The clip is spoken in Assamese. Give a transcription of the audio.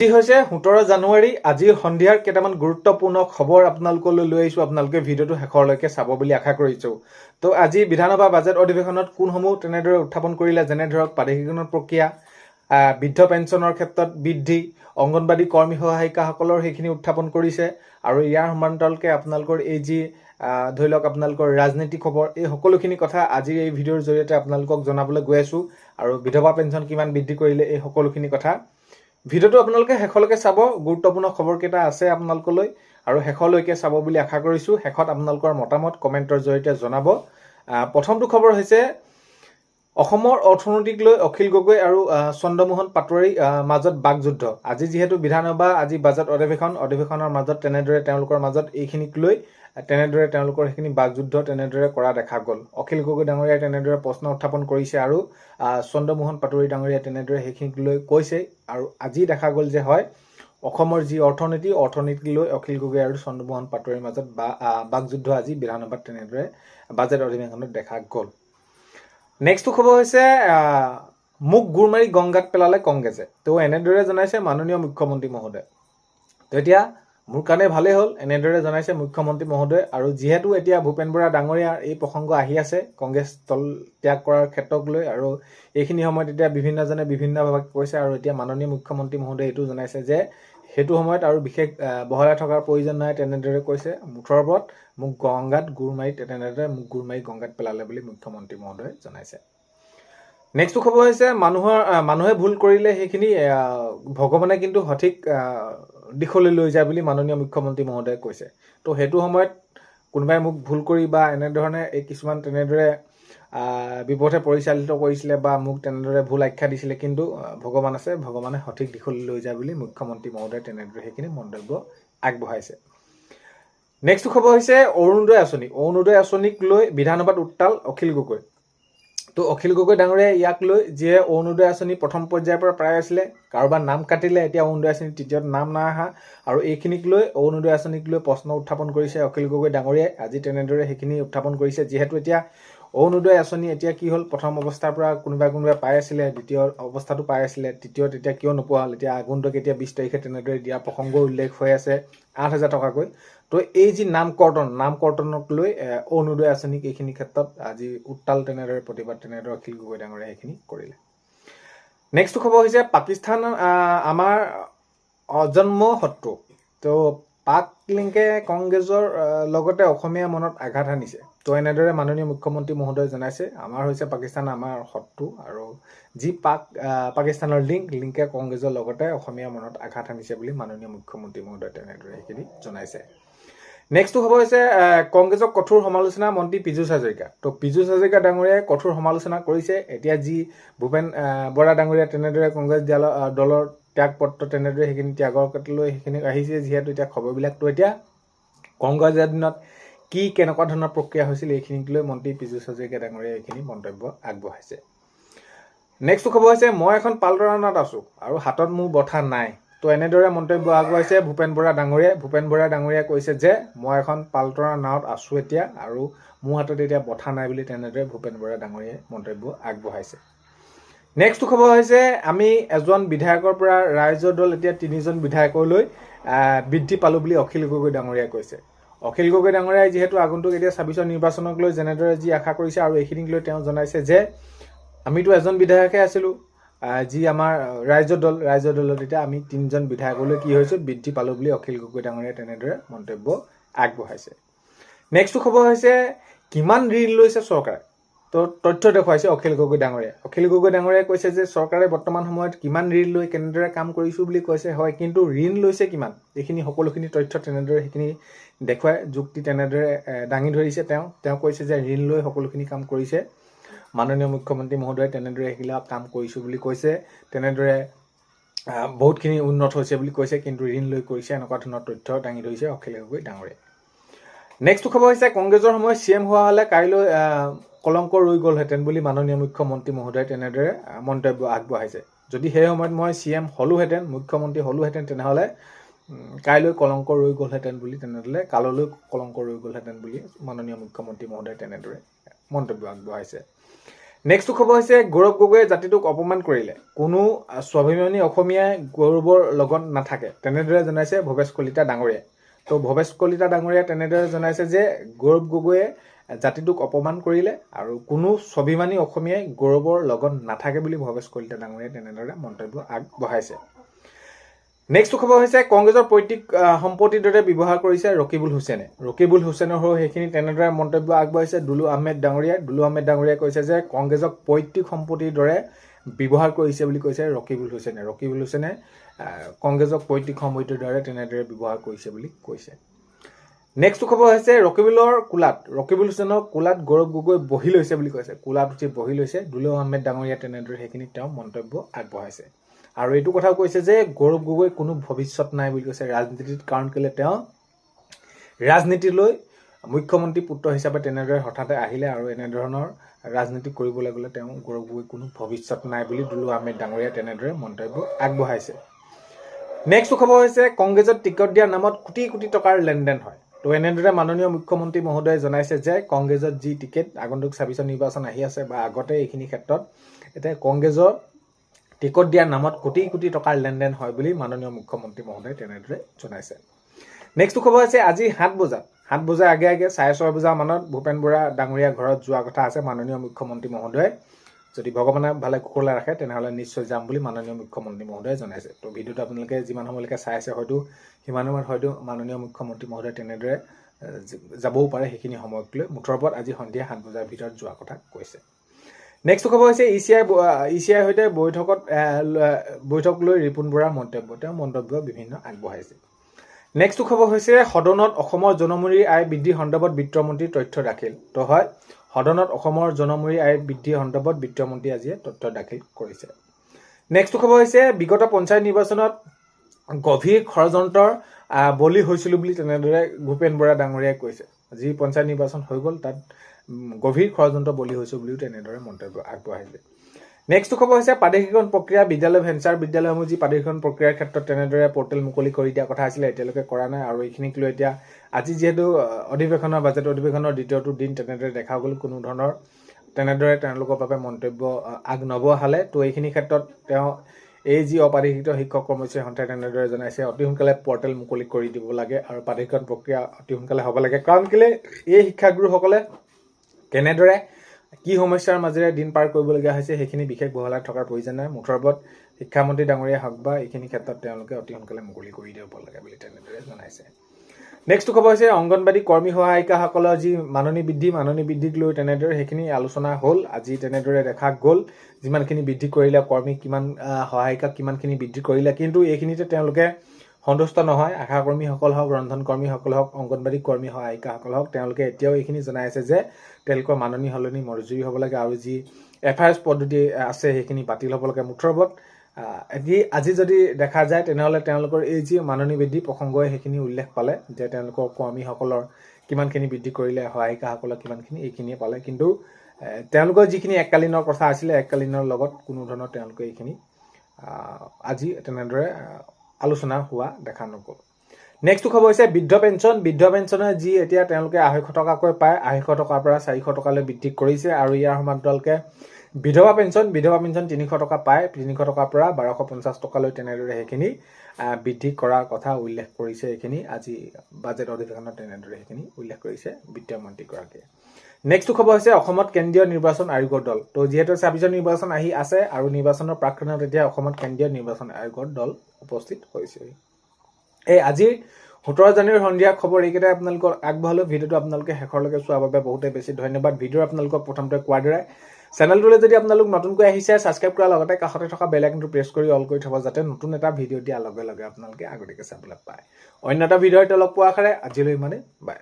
আজি হৈছে 17 জানুৱাৰী। আজিৰ সন্ধিয়াৰ কেইটামান গুৰুত্বপূৰ্ণ খবৰ আপোনালোকলৈ লৈ আহিছোঁ। আপোনালোকে ভিডিঅ'টো শেষৰলৈকে চাব বুলি আশা কৰিছোঁ। তো আজি বিধানসভা বাজেট অধিৱেশনত কোনসমূহ তেনেদৰে উত্থাপন কৰিলে, যেনে ধৰক প্ৰাদেশিকৰণ প্ৰক্ৰিয়া, বৃদ্ধ পেঞ্চনৰ ক্ষেত্ৰত বৃদ্ধি, অংগনবাদী কৰ্মী সহায়িকাসকলৰ সেইখিনি উত্থাপন কৰিছে। আৰু ইয়াৰ সমান্তৰালকে আপোনালোকৰ এই যি ধৰি লওক আপোনালোকৰ ৰাজনৈতিক খবৰ, এই সকলোখিনি কথা আজিৰ এই ভিডিঅ'ৰ জৰিয়তে আপোনালোকক জনাবলৈ গৈ আছোঁ। আৰু বিধৱা পেঞ্চন কিমান বৃদ্ধি কৰিলে, এই সকলোখিনি কথা ভিডিঅ'টো আপোনালোকে শেষলৈকে চাব। গুৰুত্বপূৰ্ণ খবৰকেইটা আছে আপোনালোকলৈ, আৰু শেষলৈকে চাব বুলি আশা কৰিছোঁ। শেষত আপোনালোকৰ মতামত কমেণ্টৰ জৰিয়তে জনাব। প্ৰথমটো খবৰ হৈছে অসমৰ অৰ্থনীতিক লৈ অখিল গগৈ আৰু চন্দ্ৰমোহন পাটোৱাৰীৰ মাজত বাকযুদ্ধ। আজি যিহেতু বিধানসভা আজি বাজেট অধিৱেশনৰ মাজত তেনেদৰে তেওঁলোকৰ মাজত এইখিনিক লৈ তেনেদৰে তেওঁলোকৰ সেইখিনি বাকযুদ্ধ তেনেদৰে কৰা দেখা গ'ল। অখিল গগৈ ডাঙৰীয়াই তেনেদৰে প্ৰশ্ন উত্থাপন কৰিছে আৰু চন্দ্ৰমোহন পাটোৱাৰী ডাঙৰীয়াই তেনেদৰে সেইখিনিক লৈ কৈছে। আৰু আজি দেখা গ'ল যে হয়, অসমৰ যি অৰ্থনীতিক লৈ অখিল গগৈ আৰু চন্দ্ৰমোহন পাটোৱাৰীৰ মাজত বাকযুদ্ধ আজি বিধানসভাত তেনেদৰে বাজেট অধিৱেশনত দেখা গ'ল। নেক্সটটো খবৰ হৈছে মুখ গুৰ মাৰি গংগাত পেলালে কংগ্ৰেছে। তো এনেদৰে জনাইছে মাননীয় মুখ্যমন্ত্ৰী মহোদয়। তো এতিয়া মোৰ কাৰণে ভালেই হ'ল, এনেদৰে জনাইছে মুখ্যমন্ত্ৰী মহোদয়। আৰু যিহেতু এতিয়া ভূপেন বৰা ডাঙৰীয়াৰ এই প্ৰসংগ আহি আছে কংগ্ৰেছ দল ত্যাগ কৰাৰ ক্ষেত্ৰক লৈ, আৰু এইখিনি সময়ত এতিয়া বিভিন্নজনে বিভিন্নভাৱে কৈছে। আৰু এতিয়া মাননীয় মুখ্যমন্ত্ৰী মহোদয়ে এইটো জনাইছে যে সেইটো সময়ত আৰু বিশেষ বহলাই থকাৰ প্ৰয়োজন নাই, তেনেদৰে কৈছে। মুঠৰ ওপৰত মোক গংগাত গুৰ মাৰি তেনেদৰে মোক গুৰ মাৰি গংগাত পেলালে বুলি মুখ্যমন্ত্ৰী মহোদয়ে জনাইছে। নেক্সটটো খবৰ হৈছে মানুহে ভুল কৰিলে সেইখিনি ভগৱানে কিন্তু সঠিক দিশলৈ লৈ যায় বুলি মাননীয় মুখ্যমন্ত্ৰী মহোদয়ে কৈছে। তো সেইটো সময়ত কোনোবাই মোক ভুল কৰি বা এনেধৰণে এই কিছুমান তেনেদৰে বিপথে পৰিচালিত কৰিছিলে বা মোক তেনেদৰে ভুল আখ্যা দিছিলে, কিন্তু ভগৱান আছে, ভগৱানে সঠিক দিশলৈ লৈ যায় বুলি মুখ্যমন্ত্ৰী মহোদয়ে তেনেদৰে সেইখিনি মন্তব্য আগবঢ়াইছে। নেক্সটটো খবৰ হৈছে অৰুণোদয় আঁচনিক লৈ বিধানসভাত উত্তাল অখিল গগৈ। তো অখিল গগৈ ডাঙৰীয়াই ইয়াক লৈ যিয়ে অৰুণোদয় আঁচনি প্ৰথম পৰ্যায়ৰ পৰা প্ৰায় আছিলে, কাৰোবাৰ নাম কাটিলে, এতিয়া অৰুণোদয় আঁচনি তৃতীয়ত নাম নাই অহা। আৰু এইখিনিক লৈ অৰুণোদয় আঁচনিক লৈ প্ৰশ্ন উত্থাপন কৰিছে অখিল গগৈ ডাঙৰীয়াই। আজি তেনেদৰে সেইখিনি উত্থাপন কৰিছে। যিহেতু এতিয়া অৰুণোদয় আঁচনি এতিয়া কি হ'ল, প্ৰথম অৱস্থাৰ পৰা কোনোবাই পাই আছিলে, দ্বিতীয় অৱস্থাটো পাই আছিলে, তৃতীয়ত এতিয়া কিয় নোপোৱা হ'ল। এতিয়া আগন্তুক এতিয়া 20 তাৰিখে তেনেদৰে দিয়াৰ প্ৰসংগ উল্লেখ হৈ আছে 8,000 টকাকৈ। তো এই যি নামকৰ্তনক লৈ অৰুণোদয় আঁচনিক এইখিনি ক্ষেত্ৰত আজি উত্তাল তেনেদৰে প্ৰতিবাদ তেনেদৰে অখিল গগৈ ডাঙৰীয়াই সেইখিনি কৰিলে। নেক্সটটো খবৰ হৈছে পাকিস্তান আমাৰ অজন্ম শত্ৰু। তো পাক লিংকে কংগ্ৰেছৰ লগতে অসমীয়া মনত আঘাত আনিছে। তো এনেদৰে মাননীয় মুখ্যমন্ত্ৰী মহোদয়ে জনাইছে, আমাৰ হৈছে পাকিস্তান আমাৰ শত্ৰু, আৰু যি পাকিস্তানৰ লিংকে কংগ্ৰেছৰ লগতে অসমীয়া মনত আঘাত আনিছে বুলি মাননীয় মুখ্যমন্ত্ৰী মহোদয়ে তেনেদৰে সেইখিনি জনাইছে। নেক্সটটো খবৰ হৈছে কংগ্ৰেছক কঠোৰ সমালোচনা মন্ত্ৰী পীযুষ হাজৰিকা। তো পীযুষ হাজৰিকা ডাঙৰীয়াই কঠোৰ সমালোচনা কৰিছে। এতিয়া যি ভূপেন বৰা ডাঙৰীয়া তেনেদৰে কংগ্ৰেছ দলৰ ত্যাগ পত্ৰ তেনেদৰে সেইখিনি ত্যাগৰ ক্ষেত্ৰলৈ সেইখিনি আহিছে। যিহেতু এতিয়া খবৰবিলাকতো এতিয়া কংগ্ৰেছৰ দিনত কি কেনেকুৱা ধৰণৰ প্ৰক্ৰিয়া হৈছিল এইখিনিক লৈ মন্ত্ৰী পীযুষ হাজৰিকা ডাঙৰীয়াই এইখিনি মন্তব্য আগবঢ়াইছে। নেক্সটটো খবৰ হৈছে মই এখন পালতৰা নাৱত আছোঁ আৰু হাতত মোৰ বঠা নাই। তো এনেদৰে মন্তব্য আগবঢ়াইছে ভূপেন বৰা ডাঙৰীয়াই। ভূপেন বৰা ডাঙৰীয়াই কৈছে যে মই এখন পালতৰা নাৱত আছোঁ এতিয়া, আৰু মোৰ হাতত এতিয়া বঠা নাই বুলি তেনেদৰে ভূপেন বৰা ডাঙৰীয়াই মন্তব্য আগবঢ়াইছে। নেক্সটটো খবৰ হৈছে আমি এজন বিধায়কৰ পৰা ৰাইজৰ দল এতিয়া 3জন বিধায়কলৈ বৃদ্ধি পালোঁ বুলি অখিল গগৈ ডাঙৰীয়াই কৈছে। অখিল গগৈ ডাঙৰীয়াই যিহেতু আগন্তুক এতিয়া 26ৰ নিৰ্বাচনক লৈ যেনেদৰে যি আশা কৰিছে, আৰু এইখিনিক লৈ তেওঁ জনাইছে যে আমিতো এজন বিধায়কহে আছিলোঁ, যি আমাৰ ৰাইজৰ দলত এতিয়া আমি 3জন বিধায়কলৈ কি হৈছোঁ বৃদ্ধি পালোঁ বুলি অখিল গগৈ ডাঙৰীয়াই তেনেদৰে মন্তব্য আগবঢ়াইছে। নেক্সটটো খবৰ হৈছে কিমান ঋণ লৈছে চৰকাৰে। তো তথ্য দেখুৱাইছে অখিল গগৈ ডাঙৰীয়াই। অখিল গগৈ ডাঙৰীয়াই কৈছে যে চৰকাৰে বৰ্তমান সময়ত কিমান ঋণ লৈ কেনেদৰে কাম কৰিছোঁ বুলি কৈছে, হয়, কিন্তু ঋণ লৈছে কিমান, এইখিনি সকলোখিনি তথ্য তেনেদৰে সেইখিনি দেখুৱাই যুক্তি তেনেদৰে দাঙি ধৰিছে। তেওঁ কৈছে যে ঋণ লৈ সকলোখিনি কাম কৰিছে মাননীয় মুখ্যমন্ত্ৰী মহোদয়ে, তেনেদৰে সেইবিলাক কাম কৰিছোঁ বুলি কৈছে। তেনেদৰে বহুতখিনি উন্নত হৈছে বুলি কৈছে, কিন্তু ঋণ লৈ কৰিছে, এনেকুৱা ধৰণৰ তথ্য দাঙি ধৰিছে অখিল গগৈ ডাঙৰীয়াই। নেক্সটটো খবৰ হৈছে কংগ্ৰেছৰ সময়ত CM হোৱা হ'লে কাইলৈ কলংক ৰৈ গ'লহেঁতেন বুলি মাননীয় মুখ্যমন্ত্ৰী মহোদয়ে তেনেদৰে মন্তব্য আগবঢ়াইছে। যদি সেই সময়ত মই CM হ'লোহেঁতেন, মুখ্যমন্ত্ৰী হ'লোহেঁতেন, তেনেহ'লে কাইলৈ কলংক ৰৈ গ'লহেঁতেন বুলি তেনেদৰে কাললৈ কলংক ৰৈ গ'লহেঁতেন বুলি মাননীয় মুখ্যমন্ত্ৰী মহোদয়ে তেনেদৰে মন্তব্য আগবঢ়াইছে। নেক্সট খবৰ হৈছে গৌৰৱ গগৈয়ে জাতিটোক অপমান কৰিলে, কোনো স্বাভিমানী অসমীয়াই গৌৰৱৰ লগত নাথাকে, তেনেদৰে জনাইছে ভৱেশ কলিতা ডাঙৰীয়াই। তো ভৱেশ কলিতা ডাঙৰীয়াই তেনেদৰে জনাইছে যে গৌৰৱ গগৈয়ে জাতিটোক অপমান কৰিলে আৰু কোনো স্বাভিমানী অসমীয়াই গৌৰৱৰ লগত নাথাকে বুলি ভৱেশ কলিতা ডাঙৰীয়াই তেনেদৰে মন্তব্য আগবঢ়াইছে। নেক্সট খবৰ হৈছে কংগ্ৰেছৰ পৈতৃক সম্পত্তিৰ দৰে ব্যৱহাৰ কৰিছে ৰকিবুল হুছেইনে। ৰকিবুল হুছেইনৰ হৈ সেইখিনি তেনেদৰে মন্তব্য আগবঢ়াইছে দুলু আহমেদ ডাঙৰীয়াই। দুলু আহমেদ ডাঙৰীয়াই কৈছে যে কংগ্ৰেছক পৈতৃক সম্পত্তিৰ দৰে ব্যৱহাৰ কৰিছে বুলি কৈছে ৰকিবুল হুছেইনে। ৰকিবুল হুছেইনে কংগ্ৰেছক পৈতৃক সম্পত্তিৰ দৰে তেনেদৰে ব্যৱহাৰ কৰিছে বুলি কৈছে। নেক্সট খবৰ হৈছে ৰকিবুল হুছেইনৰ কোলাত গৌৰৱ গগৈ বহি লৈছে বুলি কৈছে। কোলাত উঠি বহি লৈছে দুলু আহমেদ ডাঙৰীয়াই তেনেদৰে সেইখিনি তেওঁ মন্তব্য আগবঢ়াইছে। আৰু এইটো কথাও কৈছে যে গৌৰৱ গগৈ কোনো ভৱিষ্যত নাই বুলি কৈছে ৰাজনীতিত, কাৰণ কেলে তেওঁ ৰাজনীতিলৈ মুখ্যমন্ত্ৰী পুত্ৰ হিচাপে তেনেদৰে হঠাতে আহিলে আৰু এনেধৰণৰ ৰাজনীতি কৰিবলৈ গ'লে তেওঁ গৌৰৱ গগৈ কোনো ভৱিষ্যত নাই বুলি দুলু আহমেদ ডাঙৰীয়াই তেনেদৰে মন্তব্য আগবঢ়াইছে। নেক্সট খবৰ হৈছে কংগ্ৰেছত টিকট দিয়াৰ নামত কোটি কোটি টকাৰ লেনদেন হয়। তো এনেদৰে মাননীয় মুখ্যমন্ত্ৰী মহোদয়ে জনাইছে যে কংগ্ৰেছত যি টিকেট আগন্তুক ২৬ নিৰ্বাচন আহি আছে বা আগতে এইখিনি ক্ষেত্ৰত এতিয়া কংগ্ৰেছৰ টিকট দিয়াৰ নামত কোটি কোটি টকাৰ লেনদেন হয় বুলি মাননীয় মুখ্যমন্ত্ৰী মহোদয়ে তেনেদৰে জনাইছে। নেক্সট খবৰ হৈছে আজি ৭ বজাৰ আগে ৬:৩০ বজা মানত ভূপেন বৰা ডাঙৰীয়া ঘৰত যোৱা কথা আছে মাননীয় মুখ্যমন্ত্ৰী মহোদয়ে। যদি ভগৱানে ভালে কুশলে ৰাখে তেনেহ'লে নিশ্চয় যাম বুলি মাননীয় মুখ্যমন্ত্ৰী মহোদয়ে জনাইছে। তো ভিডিঅ'টো আপোনালোকে যিমান সময়লৈকে চাই আছে হয়তো সিমান সময়ত হয়তো মাননীয় মুখ্যমন্ত্ৰী মহোদয়ে তেনেদৰে যাবও পাৰে সেইখিনি সময়ক লৈ। মুঠৰ ওপৰত আজি সন্ধিয়া ৭ বজাৰ ভিতৰত যোৱা কথা কৈছে। নেক্সট খবৰ হৈছে ইচিআইৰ সৈতে বৈঠক লৈ ৰিপুণ বৰাৰ মন্তব্য। তেওঁ মন্তব্য বিভিন্ন আগবঢ়াইছে। নেক্সট খবৰ হৈছে সদনত অসমৰ জনমূৰি আয় বৃদ্ধি সন্দৰ্ভত বিত্তমন্ত্ৰীৰ তথ্য দাখিল। তো হয়, সদনত অসমৰ জনমূৰি আয় বৃদ্ধি সন্দৰ্ভত বিত্তমন্ত্ৰী আজিয়ে তথ্য দাখিল কৰিছে। নেক্সট খবৰ হৈছে বিগত পঞ্চায়ত নিৰ্বাচনত গভীৰ ষড়যন্ত্ৰৰ বলি হৈছিলোঁ বুলি তেনেদৰে ভূপেন বৰা ডাঙৰীয়াই কৈছে। যি পঞ্চায়ত নিৰ্বাচন হৈ গ'ল তাত গভীৰ ষড়যন্ত্ৰ বলি হৈছোঁ বুলিও তেনেদৰে মন্তব্য আগবঢ়াইছে। নেক্সট খবৰ হৈছে প্ৰাদেশিকৰণ প্ৰক্ৰিয়া বিদ্যালয় ভেঞ্চাৰ বিদ্যালয়সমূহ যি প্ৰাদেশিকৰণ প্ৰক্ৰিয়াৰ ক্ষেত্ৰত তেনেদৰে পৰ্টেল মুকলি কৰি দিয়া কথা আছিলে, এতিয়ালৈকে কৰা নাই। আৰু এইখিনিক লৈ এতিয়া আজি যিহেতু বাজেট অধিৱেশনৰ দ্বিতীয়টো দিন তেনেদৰে দেখা গ'ল, কোনো ধৰণৰ তেনেদৰে তেওঁলোকৰ বাবে মন্তব্য আগ নবঢ়ালে। তো এইখিনি ক্ষেত্ৰত তেওঁ এই যি অপ্ৰাদেশিক শিক্ষক কৰ্মচাৰী সন্থাই তেনেদৰে জনাইছে অতি সোনকালে পৰ্টেল মুকলি কৰি দিব লাগে আৰু প্ৰাদেশিকৰণ প্ৰক্ৰিয়া অতি সোনকালে হ'ব লাগে। কাৰণ কেলে এই শিক্ষাগুৰুসকলে কেনেদৰে কি সমস্যাৰ মাজেৰে দিন পাৰ কৰিবলগীয়া হৈছে সেইখিনি বিশেষ বহলাই থকাৰ প্ৰয়োজন নাই। মুঠৰ ওপৰত শিক্ষামন্ত্ৰী ডাঙৰীয়া হওক বা এইখিনি ক্ষেত্ৰত তেওঁলোকে অতি সোনকালে মুকলি কৰি দিব লাগে বুলি তেনেদৰে জনাইছে। নেক্সট খবৰ হৈছে অংগনবাড়ী কৰ্মী সহায়িকাসকলৰ যি মাননি বৃদ্ধিক লৈ তেনেদৰে সেইখিনি আলোচনা হ'ল। আজি তেনেদৰে দেখা গ'ল যিমানখিনি বৃদ্ধি কৰিলে কৰ্মী কিমান সহায়িকাক কিমানখিনি বৃদ্ধি কৰিলে, কিন্তু এইখিনিতে তেওঁলোকে সন্তুষ্ট নহয়। আশা কৰ্মীসকল হওক, ৰন্ধন কৰ্মীসকল হওক, অংগনবাড়ী কৰ্মী সহায়িকাসকল হওক, তেওঁলোকে এতিয়াও এইখিনি জনাই আছে যে তেওঁলোকৰ মাননি সলনি মজুৰি হ'ব লাগে আৰু যি FIS পদ্ধতি আছে সেইখিনি বাতিল হ'ব লাগে। মুঠৰ ওপৰত আজি যদি দেখা যায় তেনেহ'লে তেওঁলোকৰ এই যি মাননি বৃদ্ধি প্ৰসংগই সেইখিনি উল্লেখ পালে যে তেওঁলোকৰ কৰ্মীসকলৰ কিমানখিনি বৃদ্ধি কৰিলে, সহায়িকাসকলৰ কিমানখিনি এইখিনিয়ে পালে। কিন্তু তেওঁলোকৰ যিখিনি এককালীনৰ কথা আছিলে এককালীনৰ লগত কোনো ধৰণৰ তেওঁলোকে এইখিনি আজি তেনেদৰে আলোচনা হোৱা দেখা নগ'ল। নেক্সট খবৰ হৈছে বৃদ্ধ পেঞ্চনৰ যি এতিয়া তেওঁলোকে 250 টকাকৈ পায়, 250 টকাৰ পৰা 400 টকালৈ বৃদ্ধি কৰিছে। আৰু ইয়াৰ সমান্তৰালকে বিধৱা পেঞ্চন 300 টকা পায়, 300 টকাৰ পৰা 1250 টকালৈ তেনেদৰে সেইখিনি বৃদ্ধি কৰাৰ কথা উল্লেখ কৰিছে। এইখিনি আজি বাজেট অধিৱেশনত তেনেদৰে সেইখিনি উল্লেখ কৰিছে বিত্ত মন্ত্ৰীগৰাকীয়ে। নেক্সট খবৰ হৈছে অসমত কেন্দ্ৰীয় নিৰ্বাচন আয়োগৰ দল। তো যিহেতু ২৬ নিৰ্বাচন আহি আছে আৰু নিৰ্বাচনৰ প্ৰাক্ক্ষণত এতিয়া অসমত কেন্দ্ৰীয় নিৰ্বাচন আয়োগৰ দল উপস্থিত হৈছে। এই আজিৰ 17 জানুৱাৰীৰ সন্ধিয়া খবৰ এইকেইটাই আপোনালোকক আগবঢ়ালোঁ। ভিডিঅ'টো আপোনালোকে শেষৰলৈকে চোৱাৰ বাবে বহুতেই বেছি ধন্যবাদ। ভিডিঅ' আপোনালোকক প্ৰথমতে কোৱাৰ দৰে চেনেলটোলৈ যদি আপোনালোক নতুনকৈ আহিছে ছাবস্ক্ৰাইব কৰাৰ লগতে কাষতে থকা বেল আইকনটো প্ৰেছ কৰি অল কৰি থ'ব, যাতে নতুন এটা ভিডিঅ' দিয়াৰ লগে লগে আপোনালোকে আগতীয়াকৈ চাবলৈ পায়। অন্য এটা ভিডিঅ'তে লগ পোৱাৰ আশাৰে আজিলৈ ইমানেই, বাই।